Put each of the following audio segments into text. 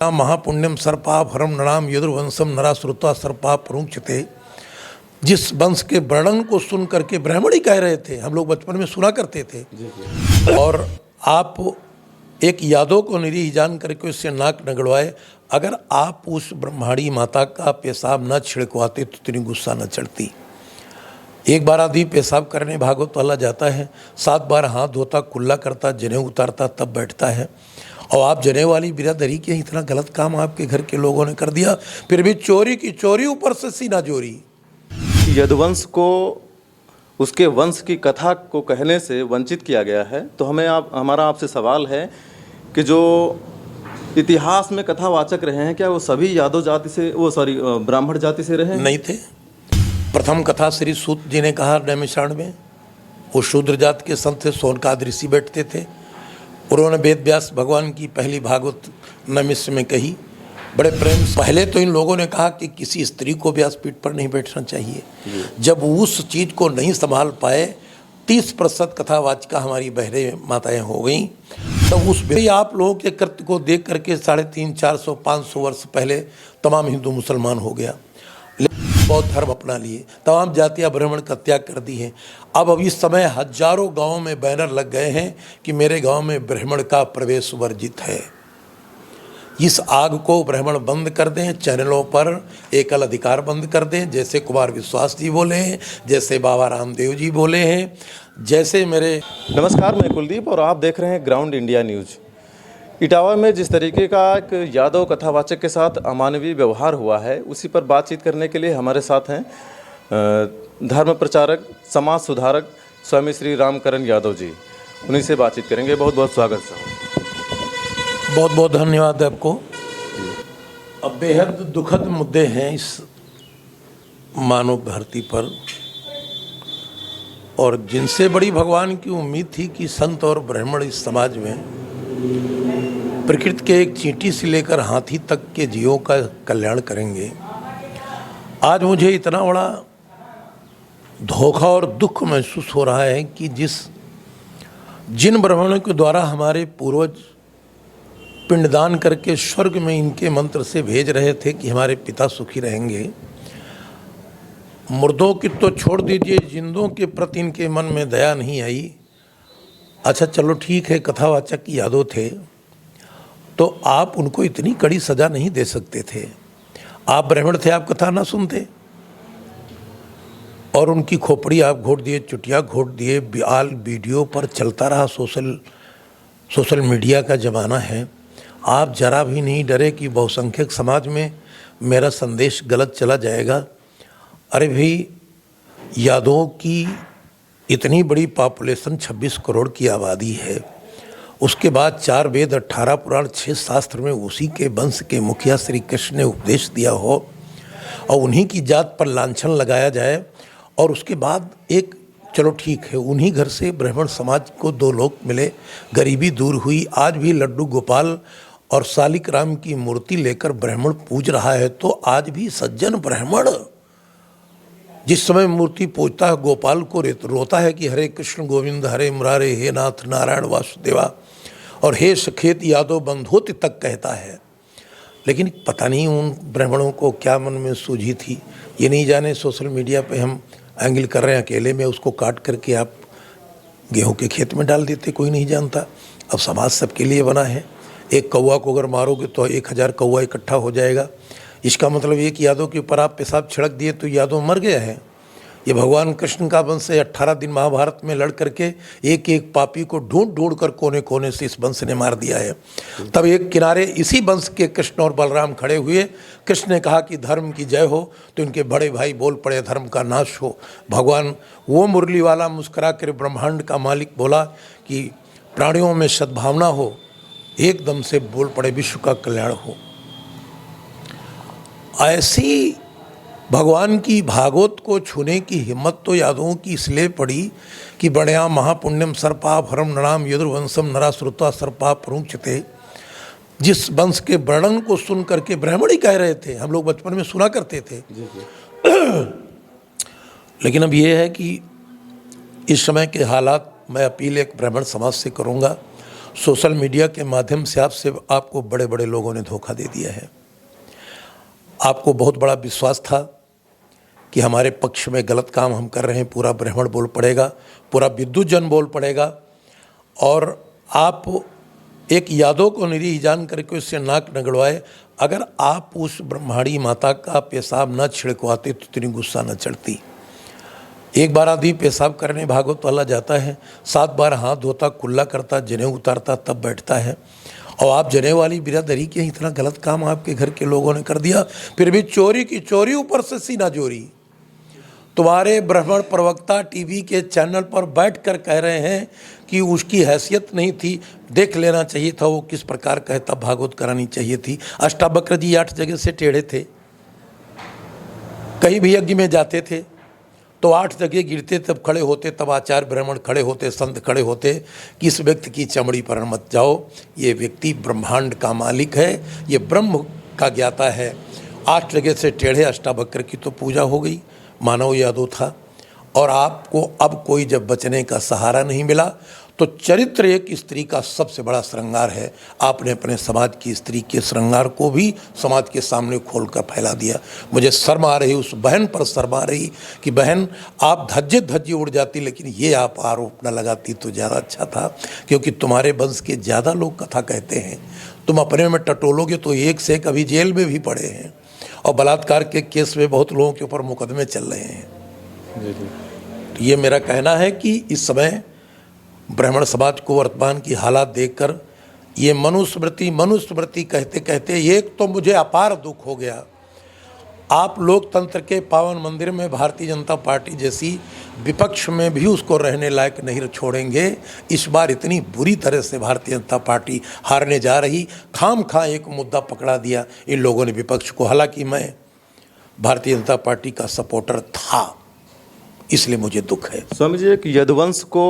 महापुण्यम सर्पापहरम नराम यदुर्वंशम नरा श्रुत्वा सर्पा प्रोक्षते। जिस वंश के वर्णन को सुन करके ब्राह्मण ही कह रहे थे, हम लोग बचपन में सुना करते थे। और आप एक यादव को निरीह जान करके उससे नाक नगड़वाए। अगर आप उस ब्रह्माणी माता का पेशाब न छिड़कवाते तो इतनी गुस्सा न चढ़ती। एक बार आदमी पेशाब करने भागवत वाला जाता है, 7 बार हाथ धोता, कुल्ला करता, जनेऊ उतारता, तब बैठता है। और आप जनेऊ वाली बिरादरी के इतना गलत काम आपके घर के लोगों ने कर दिया, फिर भी चोरी की चोरी, ऊपर से सीना चोरी। यदुवंश को उसके वंश की कथा को कहने से वंचित किया गया है। तो हमारा आपसे सवाल है कि जो इतिहास में कथावाचक रहे हैं, क्या वो सभी यादव जाति से, ब्राह्मण जाति से रहे? नहीं थे। प्रथम कथा श्री सूत जी ने कहा नैमिषारण्य में। वो शूद्र जात के संत थे, सोनकाद ऋषि बैठते थे। उन्होंने वेद व्यास भगवान की पहली भागवत नैमिष में कही, बड़े प्रेम से। पहले तो इन लोगों ने कहा कि किसी स्त्री को व्यासपीठ पर नहीं बैठना चाहिए। जब उस चीज़ को नहीं संभाल पाए, 30% कथावाचिका हमारी बहरे माताएं हो गईं, तब उस आप लोगों के कृत्य को देख करके 350, 400, 500 वर्ष पहले तमाम हिंदू मुसलमान हो गया, बौद्ध धर्म अपना लिए, तमाम जातियाँ ब्राह्मण का त्याग कर दी हैं। अब इस समय हजारों गांवों में बैनर लग गए हैं कि मेरे गांव में ब्राह्मण का प्रवेश वर्जित है। इस आग को ब्राह्मण बंद कर दें, चैनलों पर एकल अधिकार बंद कर दें, जैसे कुमार विश्वास जी बोले हैं, जैसे बाबा रामदेव जी बोले हैं, जैसे मेरे। नमस्कार, मैं कुलदीप और आप देख रहे हैं ग्राउंड इंडिया न्यूज। इटावा में जिस तरीके का एक यादव कथावाचक के साथ अमानवीय व्यवहार हुआ है, उसी पर बातचीत करने के लिए हमारे साथ हैं धर्म प्रचारक, समाज सुधारक स्वामी श्री रामकरण यादव जी। उन्हीं से बातचीत करेंगे। बहुत बहुत स्वागत सर। बहुत बहुत धन्यवाद आपको। अब बेहद दुखद मुद्दे हैं इस मानव धरती पर, और जिनसे बड़ी भगवान की उम्मीद थी कि संत और ब्राह्मण इस समाज में प्रकृति के एक चींटी से लेकर हाथी तक के जीवों का कल्याण करेंगे, आज मुझे इतना बड़ा धोखा और दुख महसूस हो रहा है कि जिन ब्राह्मणों के द्वारा हमारे पूर्वज पिंडदान करके स्वर्ग में इनके मंत्र से भेज रहे थे कि हमारे पिता सुखी रहेंगे, मुर्दों की तो छोड़ दीजिए, जिंदों के प्रति इनके मन में दया नहीं आई। अच्छा चलो ठीक है, कथावाचक यादव थे तो आप उनको इतनी कड़ी सजा नहीं दे सकते थे। आप ब्राह्मण थे, आप कथा ना सुनते, और उनकी खोपड़ी आप घोट दिए, चुटिया घोट दिए। वीडियो पर चलता रहा। सोशल मीडिया का ज़माना है। आप जरा भी नहीं डरे कि बहुसंख्यक समाज में मेरा संदेश गलत चला जाएगा। अरे भाई, यादवों की इतनी बड़ी पॉपुलेशन, 26 करोड़ की आबादी है, उसके बाद 4 वेद, 18 पुराण, 6 शास्त्र में उसी के वंश के मुखिया श्री कृष्ण ने उपदेश दिया हो और उन्हीं की जात पर लांछन लगाया जाए, और उसके बाद एक चलो ठीक है, उन्हीं घर से ब्राह्मण समाज को 2 लोग मिले, गरीबी दूर हुई। आज भी लड्डू गोपाल और सालिक राम की मूर्ति लेकर ब्राह्मण पूज रहा है, तो आज भी सज्जन ब्राह्मण जिस समय मूर्ति पूजता है, गोपाल को रोता है कि हरे कृष्ण गोविंद हरे मुरारे, हे नाथ नारायण वासुदेवा, और हे सखेत यादव बंधोति तक कहता है। लेकिन पता नहीं उन ब्राह्मणों को क्या मन में सूझी थी, ये नहीं जाने। सोशल मीडिया पे हम एंगल कर रहे हैं अकेले में, उसको काट करके आप गेहूं के खेत में डाल देते, कोई नहीं जानता। अब समाज सबके लिए बना है। एक कौवा को अगर मारोगे तो 1000 कौवा इकट्ठा हो जाएगा। इसका मतलब ये कि यादव के ऊपर आप पेशाब छिड़क दिए तो यादव मर गया है। ये भगवान कृष्ण का वंश से 18 दिन महाभारत में लड़ करके एक एक पापी को ढूंढ कर कोने कोने से इस वंश ने मार दिया है। तब एक किनारे इसी वंश के कृष्ण और बलराम खड़े हुए। कृष्ण ने कहा कि धर्म की जय हो, तो इनके बड़े भाई बोल पड़े धर्म का नाश हो। भगवान वो मुरली वाला मुस्कुरा कर ब्रह्मांड का मालिक बोला कि प्राणियों में सद्भावना हो, एकदम से बोल पड़े विश्व का कल्याण हो। ऐसी भगवान की भागवत को छूने की हिम्मत तो यादवों की इसलिए पड़ी कि बड़या महापुण्यम सर्पापहरम नराम यदुर्वंशम नरा श्रुत्वा सर्पा प्रोक्षते। जिस वंश के वर्णन को सुन करके ब्राह्मण ही कह रहे थे, हम लोग बचपन में सुना करते थे। लेकिन अब ये है कि इस समय के हालात, मैं अपील एक ब्राह्मण समाज से करूँगा, सोशल मीडिया के माध्यम से आपको बड़े बड़े लोगों ने धोखा दे दिया है। आपको बहुत बड़ा विश्वास था कि हमारे पक्ष में गलत काम हम कर रहे हैं, पूरा ब्राह्मण बोल पड़ेगा, पूरा विद्युत जन बोल पड़ेगा, और आप एक यादव को निरीह जान करके उससे नाक नगड़वाए। अगर आप उस ब्रह्माणी माता का पेशाब न छिड़कवाते तो इतनी गुस्सा न चढ़ती। एक बार आदमी पेशाब करने भागवत वाला जाता है, 7 बार हाथ धोता, कुल्ला करता, जनेऊ उतारता, तब बैठता है। और आप जनेऊ वाली बिरादरी के इतना गलत काम आपके घर के लोगों ने कर दिया, फिर भी चोरी की चोरी, ऊपर से सीना चोरी। तुम्हारे ब्राह्मण प्रवक्ता टीवी के चैनल पर बैठकर कह रहे हैं कि उसकी हैसियत नहीं थी, देख लेना चाहिए था वो किस प्रकार कहता, भागवत करानी चाहिए थी। अष्टावक्र जी 8 जगह से टेढ़े थे, कहीं भी यज्ञ में जाते थे तो 8 जगह गिरते, तब खड़े होते, तब आचार्य ब्राह्मण खड़े होते, संत खड़े होते कि इस व्यक्ति की चमड़ी पर मत जाओ, ये व्यक्ति ब्रह्मांड का मालिक है, ये ब्रह्म का ज्ञाता है। 8 जगह से टेढ़े अष्टावक्र की तो पूजा हो गई, मानव यादव था। और आपको अब कोई जब बचने का सहारा नहीं मिला तो चरित्र एक स्त्री का सबसे बड़ा श्रृंगार है, आपने अपने समाज की स्त्री के श्रृंगार को भी समाज के सामने खोलकर फैला दिया। मुझे शर्म आ रही, उस बहन पर शर्म आ रही कि बहन आप धज्जे धज्जे उड़ जाती, लेकिन ये आप आरोप न लगाती तो ज़्यादा अच्छा था, क्योंकि तुम्हारे वंश के ज़्यादा लोग कथा कहते हैं। तुम अपने में टटोलोगे तो एक से एक अभी जेल में भी पड़े हैं, और बलात्कार के केस में बहुत लोगों के ऊपर मुकदमे चल रहे हैं। तो ये मेरा कहना है कि इस समय ब्राह्मण समाज को वर्तमान की हालात देखकर ये मनुस्मृति कहते कहते एक तो मुझे अपार दुख हो गया। आप लोकतंत्र के पावन मंदिर में भारतीय जनता पार्टी जैसी विपक्ष में भी उसको रहने लायक नहीं छोड़ेंगे। इस बार इतनी बुरी तरह से भारतीय जनता पार्टी हारने जा रही, खाम एक मुद्दा पकड़ा दिया इन लोगों ने विपक्ष को। हालांकि मैं भारतीय जनता पार्टी का सपोर्टर था, इसलिए मुझे दुख है। स्वामी जी, एक यदुवंश को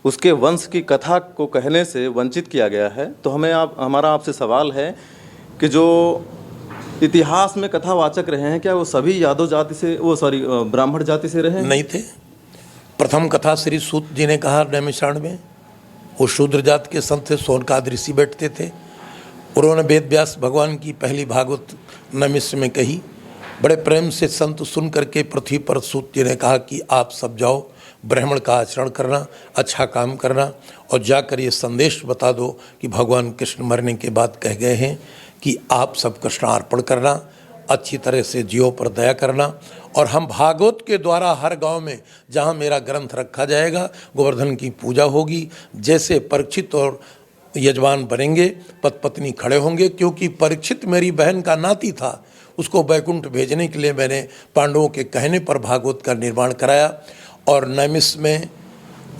उसके वंश की कथा को कहने से वंचित किया गया है, तो हमारा आपसे सवाल है कि जो इतिहास में कथावाचक रहे हैं, क्या वो सभी यादव जाति से, ब्राह्मण जाति से रहे? नहीं थे। प्रथम कथा श्री सूत जी ने कहा नैमिषारण्य में, वो शूद्र जात के संत थे, सोनकाद ऋषि बैठते थे। उन्होंने वेद व्यास भगवान की पहली भागवत नैमिष में कही। बड़े प्रेम से संत सुन करके पृथ्वी पर सूत जी ने कहा कि आप सब जाओ, ब्राह्मण का आचरण करना, अच्छा काम करना, और जाकर ये संदेश बता दो कि भगवान कृष्ण मरने के बाद कह गए हैं कि आप सब कृष्णार्पण करना, अच्छी तरह से जीवों पर दया करना, और हम भागवत के द्वारा हर गांव में जहां मेरा ग्रंथ रखा जाएगा गोवर्धन की पूजा होगी। जैसे परीक्षित और यजमान बनेंगे, पति पत्नी खड़े होंगे, क्योंकि परीक्षित मेरी बहन का नाती था, उसको बैकुंठ भेजने के लिए मैंने पांडवों के कहने पर भागवत का निर्माण कराया। और नैमिष में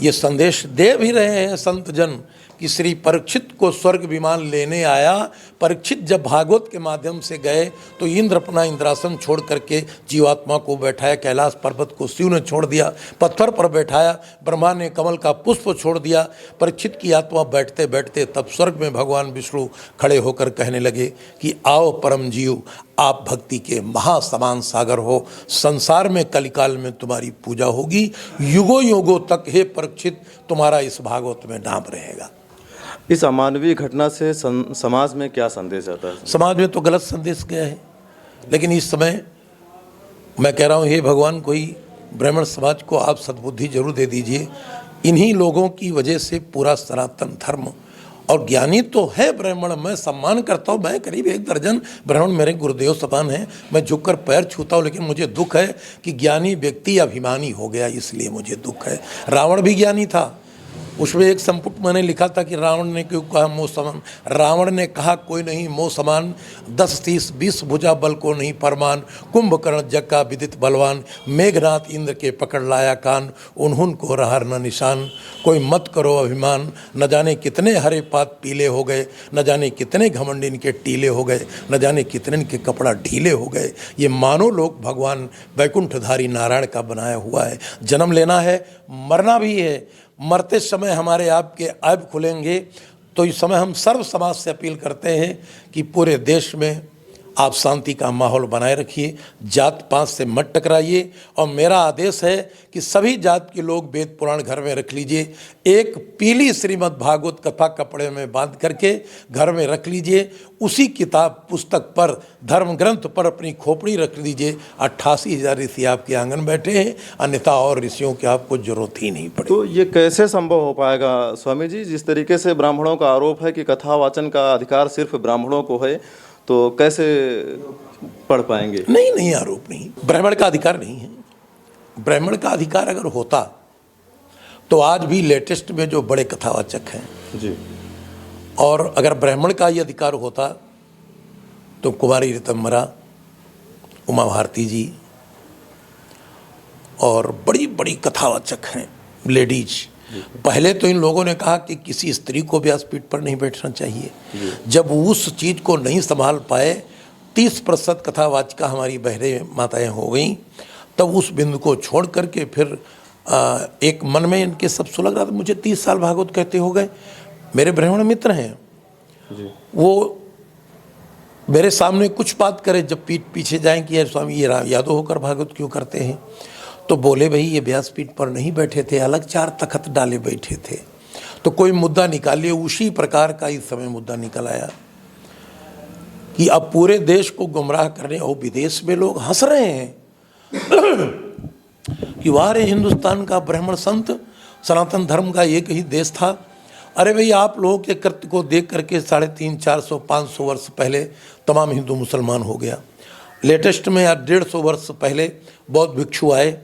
ये संदेश दे भी रहे हैं संत जन कि श्री परीक्षित को स्वर्ग विमान लेने आया। परीक्षित जब भागवत के माध्यम से गए तो इंद्र अपना इंद्रासन छोड़ करके जीवात्मा को बैठाया, कैलाश पर्वत को शिव ने छोड़ दिया, पत्थर पर बैठाया, ब्रह्मा ने कमल का पुष्प छोड़ दिया। परीक्षित की आत्मा बैठते बैठते तब स्वर्ग में भगवान विष्णु खड़े होकर कहने लगे कि आओ परम जीव, आप भक्ति के महासमान सागर हो, संसार में कलिकाल में तुम्हारी पूजा होगी, युगों युगों तक हे परीक्षित तुम्हारा इस भागवत में नाम रहेगा। इस अमानवीय घटना से समाज में क्या संदेश आता है? समाज में तो गलत संदेश गया है, लेकिन इस समय मैं कह रहा हूँ हे भगवान, कोई ब्राह्मण समाज को आप सद्बुद्धि जरूर दे दीजिए। इन्हीं लोगों की वजह से पूरा सनातन धर्म, और ज्ञानी तो है ब्राह्मण, मैं सम्मान करता हूँ, मैं करीब 1 दर्जन ब्राह्मण मेरे गुरुदेव समान हैं, मैं झुककर पैर छूता हूँ, लेकिन मुझे दुख है कि ज्ञानी व्यक्ति अभिमानी हो गया, इसलिए मुझे दुख है। रावण भी ज्ञानी था, उसमें एक संपुट मैंने लिखा था कि रावण ने क्यों कहा मोह समान। रावण ने कहा कोई नहीं मोह समान, 10 30 20 भुजा बल को नहीं परमान, कुंभकर्ण जग का विदित बलवान, मेघनाथ इंद्र के पकड़ लाया कान, उन्हुन को रहर न निशान। कोई मत करो अभिमान, न जाने कितने हरे पात पीले हो गए, न जाने कितने घमंड इनके टीले हो गए, न जाने कितने इनके कपड़ा ढीले हो गए। ये मानो लोग भगवान वैकुंठधारी नारायण का बनाया हुआ है। जन्म लेना है, मरना भी है। मरते समय हमारे आपके ऐब खुलेंगे, तो इस समय हम सर्व समाज से अपील करते हैं कि पूरे देश में आप शांति का माहौल बनाए रखिए, जात पात से मत टकराइए। और मेरा आदेश है कि सभी जात के लोग वेद पुराण घर में रख लीजिए, एक पीली श्रीमद् भागवत कथा कपड़े में बांध करके घर में रख लीजिए, उसी किताब पुस्तक पर धर्म ग्रंथ पर अपनी खोपड़ी रख लीजिए। 88,000 ऋषि आपके आंगन बैठे हैं, अन्यथा और ऋषियों की आपको जरूरत ही नहीं पड़ेगी। तो ये कैसे संभव हो पाएगा स्वामी जी? जिस तरीके से ब्राह्मणों का आरोप है कि कथा वाचन का अधिकार सिर्फ ब्राह्मणों को है, तो कैसे पढ़ पाएंगे? नहीं, आरोप नहीं, ब्राह्मण का अधिकार नहीं है। ब्राह्मण का अधिकार अगर होता तो आज भी लेटेस्ट में जो बड़े कथावाचक हैं जी, और अगर ब्राह्मण का ये अधिकार होता तो कुमारी ऋतंबरा, उमा भारती जी और बड़ी बड़ी कथावाचक हैं लेडीज। पहले तो इन लोगों ने कहा कि किसी स्त्री को व्यासपीठ पर नहीं बैठना चाहिए। जब उस चीज़ को नहीं संभाल पाए, 30% कथावाचिका हमारी बहरें माताएं हो गईं, तब उस बिंदु को छोड़ करके फिर एक मन में इनके सब सुलग रहा था। मुझे 30 साल भागवत कहते हो गए। मेरे ब्राह्मण मित्र हैं, वो मेरे सामने कुछ बात करे, जब पीछे जाएं कि यार स्वामी ये यादव होकर भागवत क्यों करते हैं, तो बोले भाई ये व्यासपीठ पर नहीं बैठे थे, अलग 4 तखत डाले बैठे थे। तो कोई मुद्दा निकालिए। उसी प्रकार का इस समय मुद्दा निकल आया कि अब पूरे देश को गुमराह करने, और विदेश में लोग हंस रहे हैं कि वाह रे हिंदुस्तान का ब्राह्मण संत, सनातन धर्म का एक ही देश था। अरे भाई, आप लोगों के कृत्य को देख करके 350, 400, 500 वर्ष पहले तमाम हिंदू मुसलमान हो गया। लेटेस्ट में 150 वर्ष पहले बौद्ध भिक्षु आए,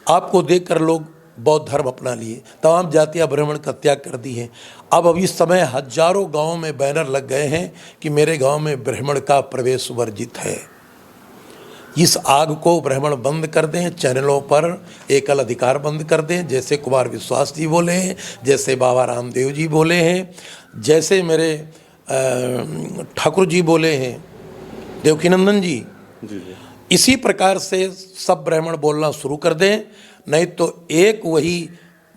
आपको देखकर लोग बौद्ध धर्म अपना लिए, तमाम जातियाँ ब्राह्मण का त्याग कर दी हैं। अब इस समय हजारों गांवों में बैनर लग गए हैं कि मेरे गांव में ब्राह्मण का प्रवेश वर्जित है। इस आग को ब्राह्मण बंद कर दें, चैनलों पर एकल अधिकार बंद कर दें, जैसे कुमार विश्वास जी बोले हैं, जैसे बाबा रामदेव जी बोले हैं, जैसे मेरे ठाकुर जी बोले हैं, देवकीनंदन जी। इसी प्रकार से सब ब्राह्मण बोलना शुरू कर दें, नहीं तो एक वही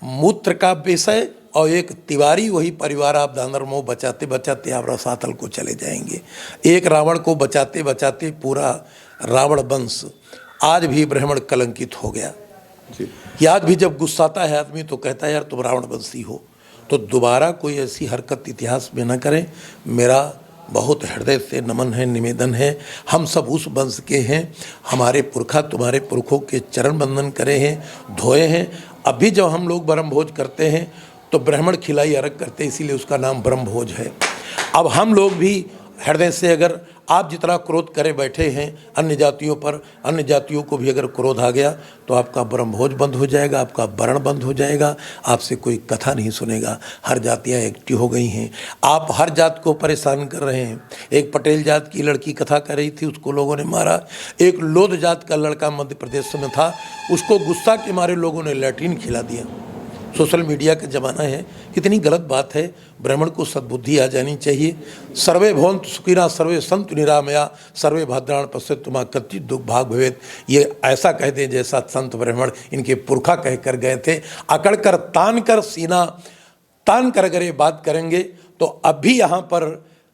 मूत्र का विषय और एक तिवारी वही परिवार, आप दानव बचाते बचाते आप रसातल को चले जाएंगे। एक रावण को बचाते बचाते पूरा रावण वंश आज भी ब्राह्मण कलंकित हो गया। कि आज भी जब गुस्साता है आदमी तो कहता है यार तुम रावण वंशी हो। तो दोबारा कोई ऐसी हरकत इतिहास में न करें। मेरा बहुत हृदय से नमन है, निवेदन है। हम सब उस वंश के हैं, हमारे पुरखा तुम्हारे पुरखों के चरण बंदन करे हैं, धोए हैं। अभी जब हम लोग ब्रह्म भोज करते हैं तो ब्राह्मण खिलाई अर्घ करते हैं, इसीलिए उसका नाम ब्रह्म भोज है। अब हम लोग भी हृदय से, अगर आप जितना क्रोध करे बैठे हैं अन्य जातियों पर, अन्य जातियों को भी अगर क्रोध आ गया तो आपका ब्रह्मभोज बंद हो जाएगा, आपका वर्ण बंद हो जाएगा, आपसे कोई कथा नहीं सुनेगा। हर जातियाँ एक्टिव हो गई हैं, आप हर जात को परेशान कर रहे हैं। एक पटेल जात की लड़की कथा कर रही थी, उसको लोगों ने मारा। एक लोध जात का लड़का मध्य प्रदेश में था, उसको गुस्सा के मारे लोगों ने लैट्रिन खिला दिया। सोशल मीडिया का ज़माना है, कितनी गलत बात है। ब्राह्मण को सद्बुद्धि आ जानी चाहिए। सर्वे भवन्तु सुखिनः सर्वे सन्तु निरामया सर्वे भद्राणि पश्यन्तु मा कश्चित् दुःख भाग् भवेत्। ये ऐसा कह दें जैसा संत ब्राह्मण इनके पुरखा कह कर गए थे। अकड़ कर तान कर सीना तान कर अगर ये बात करेंगे तो अब भी यहाँ पर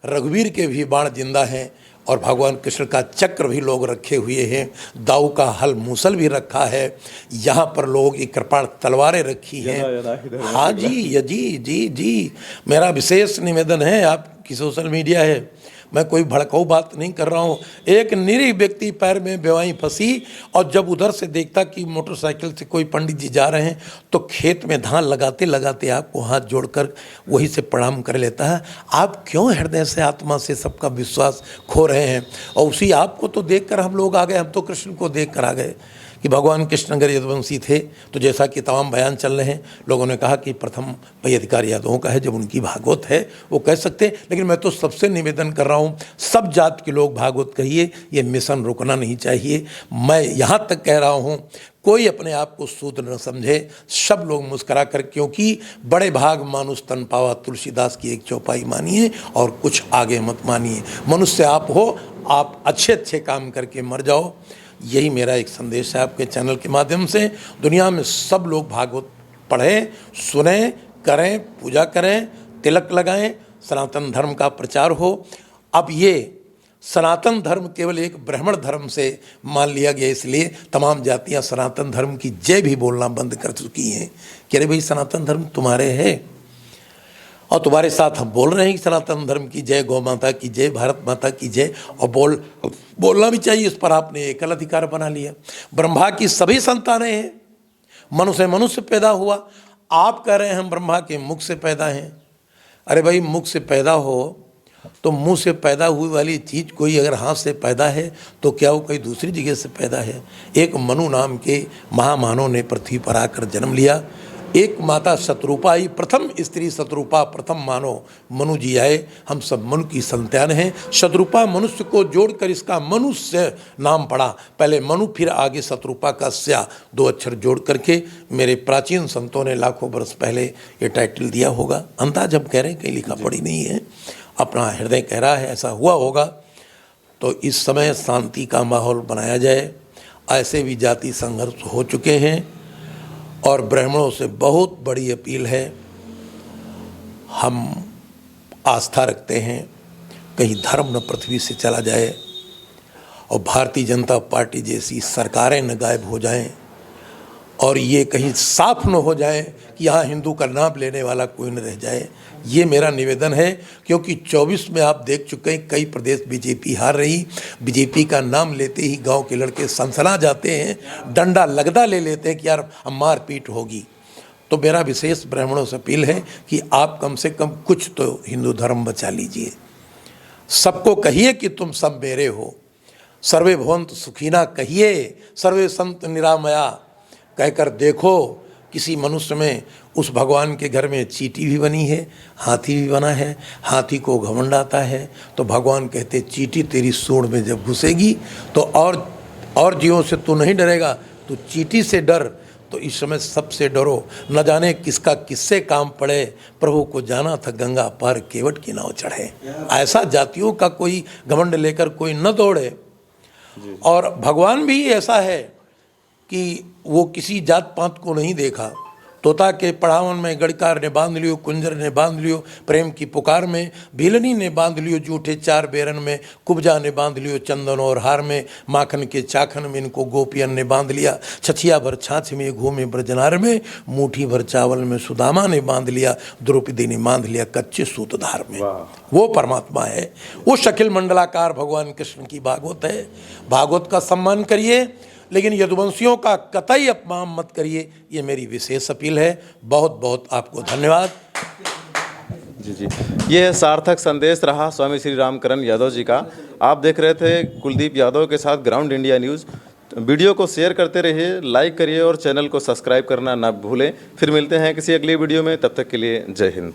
रघुवीर के भी बाण जिंदा हैं और भगवान कृष्ण का चक्र भी लोग रखे हुए हैं, दाऊ का हल मूसल भी रखा है, यहाँ पर लोगों की कृपाण तलवारें रखी हैं। हाँ जी, जी मेरा विशेष निवेदन है, आपकी सोशल मीडिया है, मैं कोई भड़काऊ बात नहीं कर रहा हूँ। एक निरीह व्यक्ति पैर में बेवाई फंसी और जब उधर से देखता कि मोटरसाइकिल से कोई पंडित जी जा रहे हैं तो खेत में धान लगाते लगाते आपको हाथ जोड़कर वहीं से प्रणाम कर लेता है। आप क्यों हृदय से, आत्मा से सबका विश्वास खो रहे हैं? और उसी आपको तो देखकर हम लोग आ गए, हम तो कृष्ण को देख कर आ गए कि भगवान कृष्ण अगर यदुवंशी थे तो जैसा कि तमाम बयान चल रहे हैं, लोगों ने कहा कि प्रथम भाई अधिकार यादवों का है, जब उनकी भागवत है वो कह सकते हैं। लेकिन मैं तो सबसे निवेदन कर रहा हूँ, सब जात के लोग भागवत कहिए, ये मिशन रुकना नहीं चाहिए। मैं यहाँ तक कह रहा हूँ, कोई अपने आप को शूद्र न समझे, सब लोग मुस्करा कर, क्योंकि बड़े भाग मानुष तन पावा, तुलसीदास की एक चौपाई मानिए और कुछ आगे मत मानिए। मनुष्य आप हो, आप अच्छे अच्छे काम करके मर जाओ। यही मेरा एक संदेश है आपके चैनल के माध्यम से। दुनिया में सब लोग भागवत पढ़ें, सुनें, करें, पूजा करें, तिलक लगाएं, सनातन धर्म का प्रचार हो। अब ये सनातन धर्म केवल एक ब्राह्मण धर्म से मान लिया गया, इसलिए तमाम जातियां सनातन धर्म की जय भी बोलना बंद कर चुकी हैं कि अरे भाई सनातन धर्म तुम्हारे है, और तुम्हारे साथ हम बोल रहे हैं कि सनातन धर्म की जय, गौ माता की जय, भारत माता की जय, और बोलना भी चाहिए। इस पर आपने एकल अधिकार बना लिया। ब्रह्मा की सभी संतानें हैं, मनुष्य से मनुष्य पैदा हुआ, आप कह रहे हैं हम ब्रह्मा के मुख से पैदा हैं। अरे भाई मुख से पैदा हो तो मुंह से पैदा हुई वाली चीज़ कोई अगर हाथ से पैदा है तो क्या वो कोई दूसरी जगह से पैदा है? एक मनु नाम के महामानव ने पृथ्वी पर आकर जन्म लिया। एक माता शत्रुपा आई, प्रथम स्त्री शत्रुपा, प्रथम मानव मनु जी आए। हम सब मनु की संतान हैं। शत्रुपा मनुष्य को जोड़कर इसका मनुष्य नाम पड़ा। पहले मनु फिर आगे शत्रुपा का स्या, 2 अक्षर जोड़ करके मेरे प्राचीन संतों ने लाखों वर्ष पहले ये टाइटल दिया होगा। अंदाज हम कह रहे हैं, कहीं लिखा पढ़ी नहीं है, अपना हृदय कह रहा है ऐसा हुआ होगा। तो इस समय शांति का माहौल बनाया जाए। ऐसे भी जाति संघर्ष हो चुके हैं और ब्राह्मणों से बहुत बड़ी अपील है, हम आस्था रखते हैं कहीं धर्म न पृथ्वी से चला जाए और भारतीय जनता पार्टी जैसी सरकारें न गायब हो जाएं और ये कहीं साफ न हो जाए कि यहाँ हिंदू का नाम लेने वाला कोई न रह जाए। ये मेरा निवेदन है, क्योंकि 24 में आप देख चुके हैं कई प्रदेश बीजेपी हार रही। बीजेपी का नाम लेते ही गांव के लड़के सनसना जाते हैं, डंडा लगदा ले लेते हैं कि यार हम मारपीट होगी। तो मेरा विशेष ब्राह्मणों से अपील है कि आप कम से कम कुछ तो हिंदू धर्म बचा लीजिए। सबको कहिए कि तुम सब मेरे हो, सर्वे भवन्तु सुखिना कहिए, सर्वे संत निरामया कहकर देखो किसी मनुष्य में उस भगवान के घर में चींटी भी बनी है, हाथी भी बना है। हाथी को घमंड आता है तो भगवान कहते चींटी तेरी सूंड में जब घुसेगी तो और जीवों से तू नहीं डरेगा, तू चींटी से डर। तो इस समय सबसे डरो, न जाने किसका किससे काम पड़े। प्रभु को जाना था गंगा पार केवट की नाव चढ़े। ऐसा जातियों का कोई घमंड लेकर कोई न दौड़े। और भगवान भी ऐसा है कि वो किसी जात पात को नहीं देखा। तोता के पढ़ावन में गड़कार ने बांध लियो, कुंजर ने बांध लियो, प्रेम की पुकार में भीलनी ने बांध लियो, जूठे 4 बेरन में कुब्जा ने बांध लियो, चंदन और हार में माखन के चाखन में इनको गोपियन ने बांध लिया। छछिया भर छाछ में घूमे ब्रजनार में, मुट्ठी भर चावल में सुदामा ने बांध लिया, द्रौपदी ने बांध लिया कच्चे सूतधार में। वो परमात्मा है, वो शकिल मंडलाकार भगवान कृष्ण की भागवत है। भागवत का सम्मान करिए, लेकिन यदुवंशियों का कतई अपमान मत करिए, ये मेरी विशेष अपील है। बहुत बहुत आपको धन्यवाद। जी, ये है सार्थक संदेश रहा स्वामी श्री रामकरण यादव जी का। आप देख रहे थे कुलदीप यादव के साथ ग्राउंड इंडिया न्यूज़। वीडियो को शेयर करते रहिए, लाइक करिए और चैनल को सब्सक्राइब करना ना भूलें। फिर मिलते हैं किसी अगली वीडियो में, तब तक के लिए जय हिंद।